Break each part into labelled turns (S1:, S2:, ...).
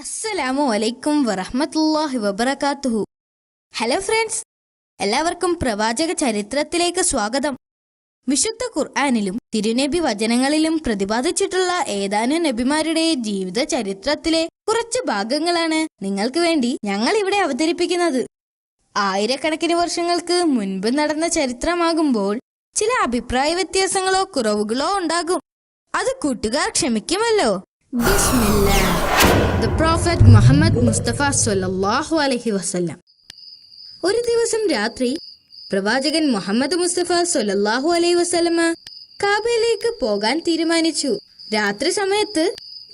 S1: അസ്സലാമു അലൈക്കും വറഹ്മത്തുള്ളാഹി വബറകാതുഹു. ഹലോ ഫ്രണ്ട്സ്, എല്ലാവർക്കും പ്രവാചക ചരിത്രത്തിലേക്ക് സ്വാഗതം. വിശുദ്ധ ഖുർആനിലും തിരുനബി വചനങ്ങളിലും പ്രതിപാദിച്ചിട്ടുള്ള ഏതാനും നബിമാരുടെ ജീവിത ചരിത്രത്തിലെ കുറച്ച് ഭാഗങ്ങളാണ് നിങ്ങൾക്ക് വേണ്ടി ഞങ്ങൾ ഇവിടെ അവതരിപ്പിക്കുന്നത്. ആയിരക്കണക്കിന് വർഷങ്ങൾക്ക് മുൻപ് നടന്ന ചരിത്രമാകുമ്പോൾ ചില അഭിപ്രായ വ്യത്യാസങ്ങളോ കുറവുകളോ ഉണ്ടാകും. അത് കൂട്ടുകാർ ക്ഷമിക്കുമല്ലോ. ബിസ്മില്ലാഹ്. The Prophet മുഹമ്മദ് മുസ്തഫ സ്വല്ലല്ലാഹു അലൈഹി വസല്ലം. ഒരു ദിവസം രാത്രി പ്രവാചകൻ മുഹമ്മദ് മുസ്തഫ സ്വല്ലല്ലാഹു അലൈഹി വസല്ലമ കാബയിലേക്ക് പോകാൻ തീരുമാനിച്ചു. രാത്രി സമയത്ത്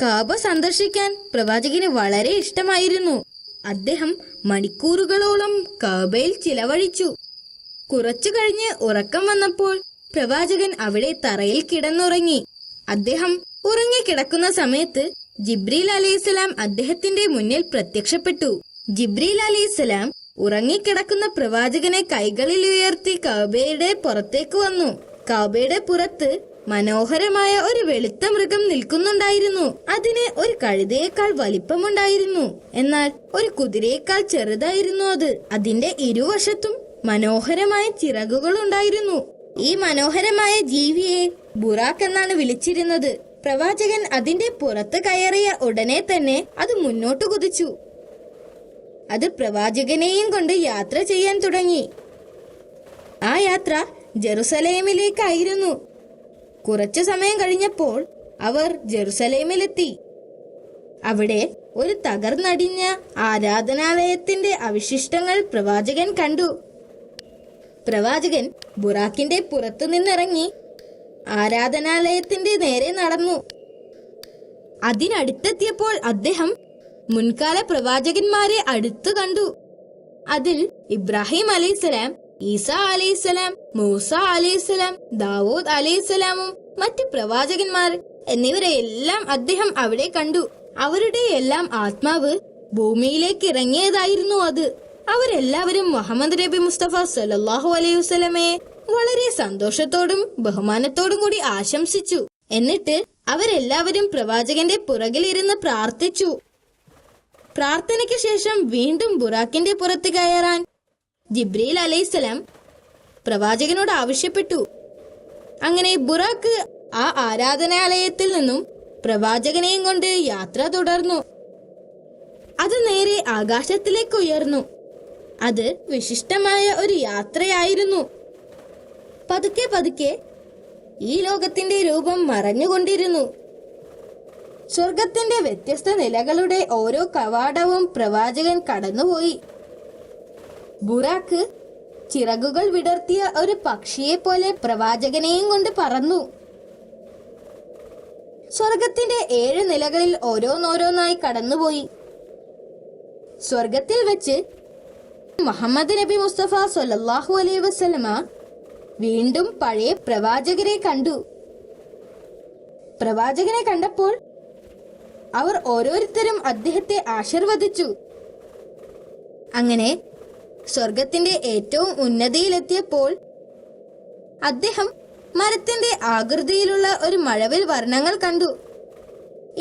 S1: കാബ സന്ദർശിക്കാൻ പ്രവാചകന് വളരെ ഇഷ്ടമായിരുന്നു. അദ്ദേഹം മണിക്കൂറുകളോളം കാബയിൽ ചിലവഴിച്ചു. കുറച്ചു കഴിഞ്ഞ് ഉറക്കം വന്നപ്പോൾ പ്രവാചകൻ അവിടെ തറയിൽ കിടന്നുറങ്ങി. അദ്ദേഹം ഉറങ്ങിക്കിടക്കുന്ന സമയത്ത് ജിബ്രീൽ അലൈഹിസ്സലാം അദ്ദേഹത്തിന്റെ മുന്നിൽ പ്രത്യക്ഷപ്പെട്ടു. ജിബ്രീൽ അലൈഹിസ്സലാം ഉറങ്ങിക്കിടക്കുന്ന പ്രവാചകനെ കൈകളിൽ ഉയർത്തി കഅബയുടെ പുറത്തേക്ക് വന്നു. കഅബയുടെ പുറത്ത് മനോഹരമായ ഒരു വെളുത്ത മൃഗം നിൽക്കുന്നുണ്ടായിരുന്നു. അതിന് ഒരു കഴുതയേക്കാൾ വലിപ്പമുണ്ടായിരുന്നു. എന്നാൽ ഒരു കുതിരയേക്കാൾ ചെറുതായിരുന്നു അത്. അതിന്റെ ഇരുവശത്തും മനോഹരമായ ചിറകുകൾ ഉണ്ടായിരുന്നു. ഈ മനോഹരമായ ജീവിയെ ബുറാഖ് എന്നാണ് വിളിച്ചിരുന്നത്. പ്രവാചകൻ അതിന്റെ പുറത്ത് കയറിയ ഉടനെ തന്നെ അത് മുന്നോട്ട് കുതിച്ചു. അത് പ്രവാചകനെയും കൊണ്ട് യാത്ര ചെയ്യാൻ തുടങ്ങി. ആ യാത്ര ജെറുസലേമിലേക്കായിരുന്നു. കുറച്ചു സമയം കഴിഞ്ഞപ്പോൾ അവർ ജെറുസലേമിലെത്തി. അവിടെ ഒരു തകർന്നടിഞ്ഞ ആരാധനാലയത്തിന്റെ അവശിഷ്ടങ്ങൾ പ്രവാചകൻ കണ്ടു. പ്രവാചകൻ ബുറാഖിന്റെ പുറത്തു നിന്നിറങ്ങി ആരാധനാലയത്തിന്റെ നേരെ നടന്നു. അതിനടുത്തെത്തിയപ്പോൾ അദ്ദേഹം മുൻകാല പ്രവാചകന്മാരെ അടുത്തു കണ്ടു. അതിൽ ഇബ്രാഹിം അലൈഹിസ്സലാം, ഈസ അലൈഹിസ്സലാം, മൂസ അലൈഹിസ്സലാം, ദാവൂദ് അലൈഹിസ്സലാമും മറ്റ് പ്രവാചകന്മാർ എന്നിവരെയെല്ലാം അദ്ദേഹം അവിടെ കണ്ടു. അവരുടെ എല്ലാം ആത്മാവ് ഭൂമിയിലേക്ക് ഇറങ്ങിയതായിരുന്നു അത്. അവരെല്ലാവരും മുഹമ്മദ് നബി മുസ്തഫ സല്ലല്ലാഹു അലൈഹി വസല്ലമയെ വളരെ സന്തോഷത്തോടും ബഹുമാനത്തോടും കൂടി ആശംസിച്ചു. എന്നിട്ട് അവരെല്ലാവരും പ്രവാചകന്റെ പുറകിലിരുന്ന് പ്രാർത്ഥിച്ചു. പ്രാർത്ഥനയ്ക്ക് ശേഷം വീണ്ടും ബുറാഖിന്റെ പുറത്ത് കയറാൻ ജിബ്രീൽ അലൈഹിസ്സലാം പ്രവാചകനോട് ആവശ്യപ്പെട്ടു. അങ്ങനെ ബുറാഖ് ആ ആരാധനാലയത്തിൽ നിന്നും പ്രവാചകനെയും കൊണ്ട് യാത്ര തുടർന്നു. അത് നേരെ ആകാശത്തിലേക്ക് ഉയർന്നു. അത് വിശിഷ്ടമായ ഒരു യാത്രയായിരുന്നു. പതുക്കെ പതുക്കെ ഈ ലോകത്തിന്റെ രൂപം മറഞ്ഞുകൊണ്ടിരുന്നു. സ്വർഗത്തിന്റെ വ്യത്യസ്ത നിലകളുടെ ഓരോ കവാടവും പ്രവാചകൻ കടന്നുപോയി. ബുറാഖ് ചിറകുകൾ വിടർത്തിയ ഒരു പക്ഷിയെ പോലെ പ്രവാചകനെയും കൊണ്ട് പറന്നു. സ്വർഗത്തിന്റെ 7 നിലകളിൽ ഓരോന്നോരോന്നായി കടന്നുപോയി. സ്വർഗത്തിൽ വെച്ച് മുഹമ്മദ് നബി മുസ്തഫ സ്വല്ലല്ലാഹു അലൈഹി വസല്ലമ വീണ്ടും പഴയ പ്രവാചകരെ കണ്ടു. പ്രവാചകനെ കണ്ടപ്പോൾ അവർ ഓരോരുത്തരും അദ്ദേഹത്തെ ആശീർവദിച്ചു. അങ്ങനെ സ്വർഗത്തിന്റെ ഏറ്റവും ഉന്നതിയിലെത്തിയപ്പോൾ അദ്ദേഹം മരത്തിന്റെ ആകൃതിയിലുള്ള ഒരു മഴവിൽ വർണ്ണങ്ങൾ കണ്ടു.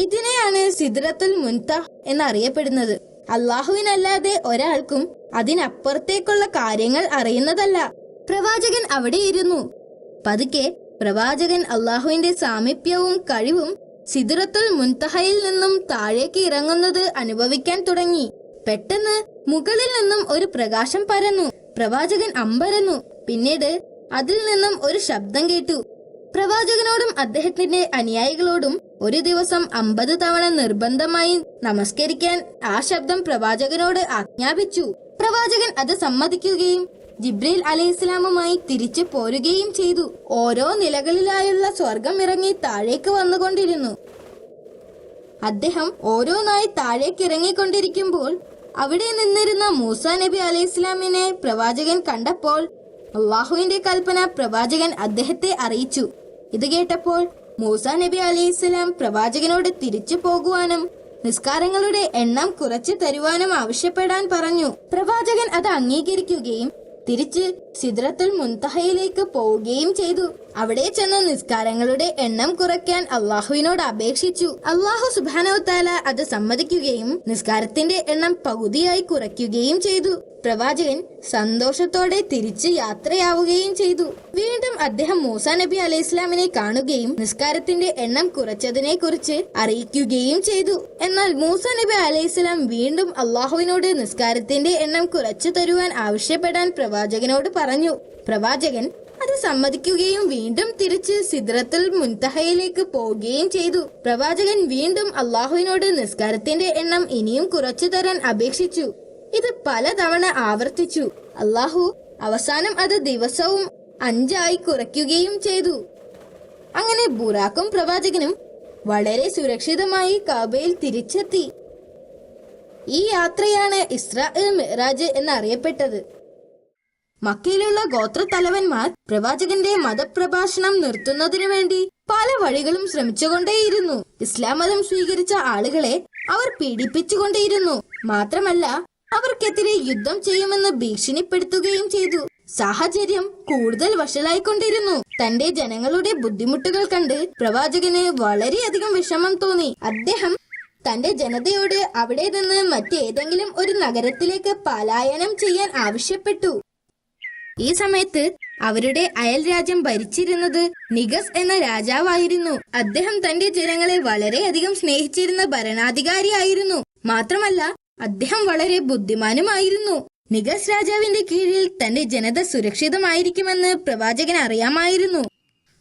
S1: ഇതിനെയാണ് സിദ്റത്തുൽ മുൻതഹ എന്നറിയപ്പെടുന്നത്. അല്ലാഹുവിനല്ലാതെ ഒരാൾക്കും അതിനപ്പുറത്തേക്കുള്ള കാര്യങ്ങൾ അറിയുന്നതല്ല. പ്രവാചകൻ അവിടെ ഇരുന്നു. പതുക്കെ പ്രവാചകൻ അല്ലാഹുവിന്റെ സാമീപ്യവും കഴിവും സിദ്റത്തുൽ മുൻതഹയിൽ നിന്നും താഴേക്ക് ഇറങ്ങുന്നത് അനുഭവിക്കാൻ തുടങ്ങി. പെട്ടെന്ന് മുകളിൽ നിന്നും ഒരു പ്രകാശം പരന്നു. പ്രവാചകൻ അമ്പരന്നു. പിന്നീട് അതിൽ നിന്നും ഒരു ശബ്ദം കേട്ടു. പ്രവാചകനോടും അദ്ദേഹത്തിന്റെ അനുയായികളോടും ഒരു ദിവസം 50 തവണ നിർബന്ധമായി നമസ്കരിക്കാൻ ആ ശബ്ദം പ്രവാചകനോട് ആജ്ഞാപിച്ചു. പ്രവാചകൻ അത് സമ്മതിക്കുകയും ജിബ്രീൽ അലൈഹിസ്സലാമുമായി തിരിച്ചു പോരുകയും ചെയ്തു. ഓരോ നിലകളിലായുള്ള സ്വർഗം ഇറങ്ങി താഴേക്ക് വന്നുകൊണ്ടിരുന്നു. അദ്ദേഹം ഓരോന്നായി താഴേക്ക് ഇറങ്ങിക്കൊണ്ടിരിക്കുമ്പോൾ അവിടെ നിന്നിരുന്ന മൂസ നബി അലൈഹിസ്സലാമിനെ പ്രവാചകൻ കണ്ടപ്പോൾ അള്ളാഹുവിന്റെ കൽപ്പന പ്രവാചകൻ അദ്ദേഹത്തെ അറിയിച്ചു. ഇത് കേട്ടപ്പോൾ മൂസ നബി അലൈഹിസ്സലാം പ്രവാചകനോട് തിരിച്ചു പോകുവാനും നിസ്കാരങ്ങളുടെ എണ്ണം കുറച്ചു തരുവാനും ആവശ്യപ്പെടാൻ പറഞ്ഞു. പ്രവാചകൻ അത് അംഗീകരിക്കുകയും തിരിച്ച് സിദ്റത്തുൽ മുൻതഹയിലേക്ക് പോവുകയും ചെയ്തു. അവിടെ ചെന്ന് നിസ്കാരങ്ങളുടെ എണ്ണം കുറയ്ക്കാൻ അള്ളാഹുവിനോട് അപേക്ഷിച്ചു. അള്ളാഹു സുബ്ഹാനഹു തആല അത് സമ്മതിക്കുകയും നിസ്കാരത്തിന്റെ എണ്ണം പകുതിയായി കുറയ്ക്കുകയും ചെയ്തു. പ്രവാചകൻ സന്തോഷത്തോടെ തിരിച്ച് യാത്രയാവുകയും ചെയ്തു. വീണ്ടും അദ്ദേഹം മൂസാ നബി അലൈഹി ഇസ്ലാമിനെ കാണുകയും നിസ്കാരത്തിന്റെ എണ്ണം കുറച്ചതിനെ കുറിച്ച് അറിയിക്കുകയും ചെയ്തു. എന്നാൽ മൂസാ നബി അലൈഹി ഇസ്ലാം വീണ്ടും അള്ളാഹുവിനോട് നിസ്കാരത്തിന്റെ എണ്ണം കുറച്ചു തരുവാൻ ആവശ്യപ്പെടാൻ പ്രവാചകനോട് പറഞ്ഞു. പ്രവാചകൻ അത് സമ്മതിക്കുകയും വീണ്ടും തിരിച്ച് സിദ്റത്തുൽ മുൻതഹയിലേക്ക് പോവുകയും ചെയ്തു. പ്രവാചകൻ വീണ്ടും അള്ളാഹുവിനോട് നിസ്കാരത്തിന്റെ എണ്ണം ഇനിയും കുറച്ചു തരാൻ അപേക്ഷിച്ചു. ഇത് പലതവണ ആവർത്തിച്ചു. അള്ളാഹു അവസാനം അത് ദിവസവും 5 കുറയ്ക്കുകയും ചെയ്തു. അങ്ങനെ ബുറാക്കും പ്രവാചകനും വളരെ സുരക്ഷിതമായി കഅബയിൽ തിരിച്ചെത്തി. ഈ യാത്രയാണ് ഇസ്രാ മിഅ്റാജ് എന്നറിയപ്പെട്ടത്. മക്കയിലുള്ള ഗോത്രത്തലവന്മാർ പ്രവാചകന്റെ മതപ്രഭാഷണം നിർത്തുന്നതിനു വേണ്ടി പല വഴികളും ശ്രമിച്ചുകൊണ്ടേയിരുന്നു. ഇസ്ലാം മതം സ്വീകരിച്ച ആളുകളെ അവർ പീഡിപ്പിച്ചുകൊണ്ടേയിരുന്നു. മാത്രമല്ല, അവർക്കെതിരെ യുദ്ധം ചെയ്യുമെന്ന് ഭീഷണിപ്പെടുത്തുകയും ചെയ്തു. സാഹചര്യം കൂടുതൽ വഷളായിക്കൊണ്ടിരുന്നു. തന്റെ ജനങ്ങളുടെ ബുദ്ധിമുട്ടുകൾ കണ്ട് പ്രവാചകന് വളരെയധികം വിഷമം തോന്നി. അദ്ദേഹം തന്റെ ജനതയോട് അവിടെ നിന്ന് മറ്റേതെങ്കിലും ഒരു നഗരത്തിലേക്ക് പലായനം ചെയ്യാൻ ആവശ്യപ്പെട്ടു. ഈ സമയത്ത് അവരുടെ അയൽ രാജ്യം ഭരിച്ചിരുന്നത് നിഗസ് എന്ന രാജാവായിരുന്നു. അദ്ദേഹം തന്റെ ജനങ്ങളെ വളരെയധികം സ്നേഹിച്ചിരുന്ന ഭരണാധികാരിയായിരുന്നു. മാത്രമല്ല, അദ്ദേഹം വളരെ ബുദ്ധിമാനുമായിരുന്നു. നിഗസ് രാജാവിന്റെ കീഴിൽ തന്റെ ജനത സുരക്ഷിതമായിരിക്കുമെന്ന് പ്രവാചകൻ അറിയാമായിരുന്നു.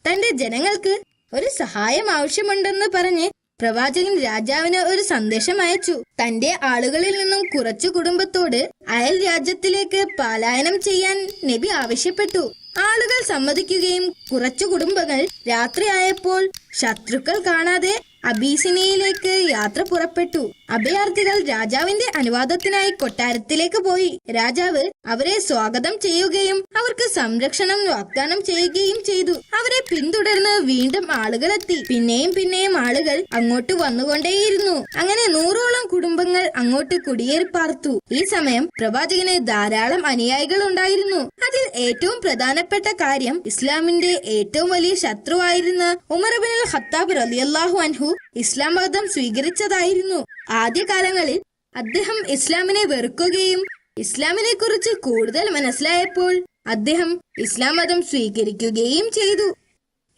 S1: തന്റെ ജനങ്ങൾക്ക് ഒരു സഹായം ആവശ്യമുണ്ടെന്ന് പറഞ്ഞ് പ്രവാചകൻ രാജാവിന് ഒരു സന്ദേശം അയച്ചു. തന്റെ ആളുകളിൽ നിന്നും കുറച്ചു കുടുംബത്തോട് അയൽ രാജ്യത്തിലേക്ക് പലായനം ചെയ്യാൻ നബി ആവശ്യപ്പെട്ടു. ആളുകൾ സമ്മതിക്കുകയും കുറച്ചു കുടുംബങ്ങൾ രാത്രിയായപ്പോൾ ശത്രുക്കൾ കാണാതെ അബീസിനിയയിലേക്ക് യാത്ര പുറപ്പെട്ടു. അഭയാർത്ഥികൾ രാജാവിന്റെ അനുവാദത്തിനായി കൊട്ടാരത്തിലേക്ക് പോയി. രാജാവ് അവരെ സ്വാഗതം ചെയ്യുകയും അവർക്ക് സംരക്ഷണം വാഗ്ദാനം ചെയ്യുകയും ചെയ്തു. അവരെ പിന്തുടർന്ന് വീണ്ടും ആളുകളെത്തി. പിന്നെയും ആളുകൾ അങ്ങോട്ട് വന്നുകൊണ്ടേയിരുന്നു. അങ്ങനെ 100ഓളം കുടുംബങ്ങൾ അങ്ങോട്ട് കുടിയേറി പാർത്തു. ഈ സമയം പ്രവാചകന് ധാരാളം അനുയായികൾ ഉണ്ടായിരുന്നു. അതിൽ ഏറ്റവും പ്രധാനപ്പെട്ട കാര്യം ഇസ്ലാമിന്റെ ഏറ്റവും വലിയ ശത്രുവായിരുന്ന ഉമർ ഇബ്നുൽ ഖത്താബ് റളിയല്ലാഹു അൻഹു ഇസ്ലാം മതം സ്വീകരിച്ചതായിരുന്നു. ആദ്യകാലങ്ങളിൽ അദ്ദേഹം ഇസ്ലാമിനെ വെറുക്കുകയും ഇസ്ലാമിനെ കുറിച്ച് കൂടുതൽ മനസ്സിലായപ്പോൾ അദ്ദേഹം ഇസ്ലാം മതം സ്വീകരിക്കുകയും ചെയ്തു.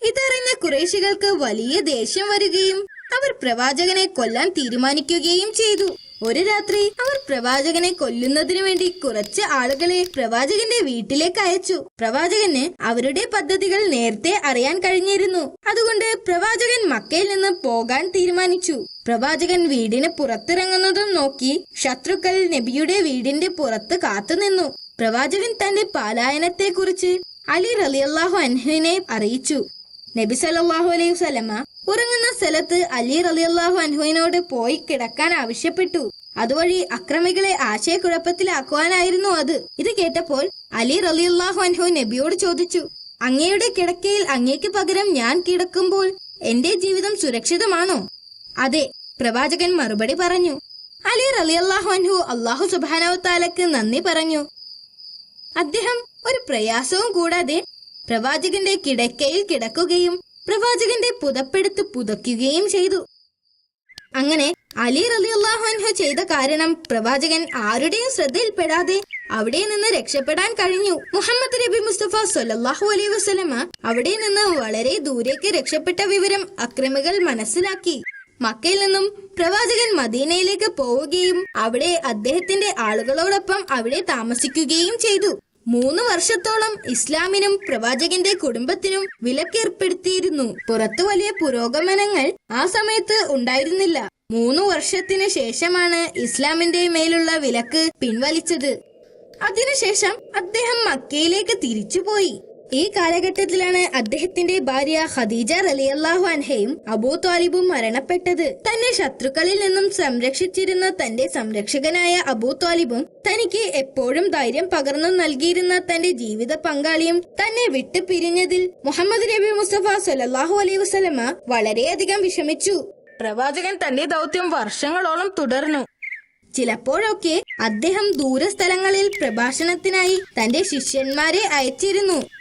S1: ഇതറിഞ്ഞ ഖുറൈശികൾക്ക് വലിയ ദേഷ്യം വരികയും അവർ പ്രവാചകനെ കൊല്ലാൻ തീരുമാനിക്കുകയും ചെയ്തു. ഒരു രാത്രി അവർ പ്രവാചകനെ കൊല്ലുന്നതിനു വേണ്ടി കുറച്ച് ആളുകളെ പ്രവാചകന്റെ വീട്ടിലേക്ക് അയച്ചു. പ്രവാചകന് അവരുടെ പദ്ധതികൾ നേരത്തെ അറിയാൻ കഴിഞ്ഞിരുന്നു. അതുകൊണ്ട് പ്രവാചകൻ മക്കയിൽ നിന്ന് പോകാൻ തീരുമാനിച്ചു. പ്രവാചകൻ വീടിന് പുറത്തിറങ്ങുന്നതും നോക്കി ശത്രുക്കൾ നബിയുടെ വീടിന്റെ പുറത്ത് കാത്തുനിന്നു. പ്രവാചകൻ തന്റെ പലായനത്തെ കുറിച്ച് അലി റളിയല്ലാഹു അൻഹുവിനെ അറിയിച്ചു. നബി സല്ലല്ലാഹു അലൈഹി വസല്ലമ ഉറങ്ങുന്ന സ്ഥലത്ത് അലി റളിയല്ലാഹു അൻഹുവിനോട് പോയി കിടക്കാൻ ആവശ്യപ്പെട്ടു. അതുവഴി അക്രമികളെ ആശയക്കുഴപ്പത്തിലാക്കുവാനായിരുന്നു അത്. ഇത് കേട്ടപ്പോൾ അലി റളിയല്ലാഹു അൻഹു നബിയോട് ചോദിച്ചു, അങ്ങയുടെ കിടക്കയിൽ അങ്ങേക്ക് പകരം ഞാൻ കിടക്കുമ്പോൾ എന്റെ ജീവിതം സുരക്ഷിതമാണോ? അതെ, പ്രവാചകൻ മറുപടി പറഞ്ഞു. അലി റളിയല്ലാഹു അൻഹു അല്ലാഹു സുബ്ഹാനഹു തആലക്ക് നന്ദി പറഞ്ഞു. അദ്ദേഹം ഒരു പ്രയാസവും കൂടാതെ പ്രവാചകന്റെ കിടക്കയിൽ കിടക്കുകയും പ്രവാചകന്റെ പുതപ്പെടുത്ത് പുതയ്ക്കുകയും ചെയ്തു. അങ്ങനെ അലി റളിയല്ലാഹു അൻഹു ചെയ്ത കാരണം പ്രവാചകൻ ആരുടെയും ശ്രദ്ധയിൽപ്പെടാതെ അവിടെ നിന്ന് രക്ഷപ്പെടാൻ കഴിഞ്ഞു. മുഹമ്മദ് നബി മുസ്തഫ സ്വല്ലല്ലാഹു അലൈഹി വസല്ലമ അവിടെ നിന്ന് വളരെ ദൂരേക്ക് രക്ഷപ്പെട്ട വിവരം അക്രമികൾ മനസ്സിലാക്കി. മക്കയിൽ നിന്നും പ്രവാചകൻ മദീനയിലേക്ക് പോവുകയും അവിടെ അദ്ദേഹത്തിന്റെ ആളുകളോടൊപ്പം അവിടെ താമസിക്കുകയും ചെയ്തു. 3 വർഷത്തോളം ഇസ്ലാമിനും പ്രവാചകന്റെ കുടുംബത്തിനും വിലക്കേർപ്പെടുത്തിയിരുന്നു. പുറത്തു വലിയ പുരോഗമനങ്ങൾ ആ സമയത്ത് ഉണ്ടായിരുന്നില്ല. 3 വർഷത്തിന് ശേഷമാണ് ഇസ്ലാമിന്റെ മേലുള്ള വിലക്ക് പിൻവലിച്ചത്. അതിനുശേഷം അദ്ദേഹം മക്കയിലേക്ക് തിരിച്ചുപോയി. ഈ കാലഘട്ടത്തിലാണ് അദ്ദേഹത്തിന്റെ ഭാര്യ ഖദീജ റളിയല്ലാഹു അൻഹയും അബൂ ത്വാലിബും മരണപ്പെട്ടത്. തന്നെ ശത്രുക്കളിൽ നിന്നും സംരക്ഷിച്ചിരുന്ന തന്റെ സംരക്ഷകനായ അബൂ ത്വാലിബും തനിക്ക് എപ്പോഴും ധൈര്യം പകർന്നു നൽകിയിരുന്ന തന്റെ ജീവിത പങ്കാളിയും തന്നെ വിട്ടു പിരിഞ്ഞതിൽ മുഹമ്മദ് നബി മുസ്തഫ സ്വല്ലല്ലാഹു അലൈഹി വസല്ലമ വളരെയധികം വിഷമിച്ചു. പ്രവാചകൻ തന്റെ ദൗത്യം വർഷങ്ങളോളം തുടർന്നു. ചിലപ്പോഴൊക്കെ അദ്ദേഹം ദൂരസ്ഥലങ്ങളിൽ പ്രഭാഷണത്തിനായി തന്റെ ശിഷ്യന്മാരെ അയച്ചിരുന്നു.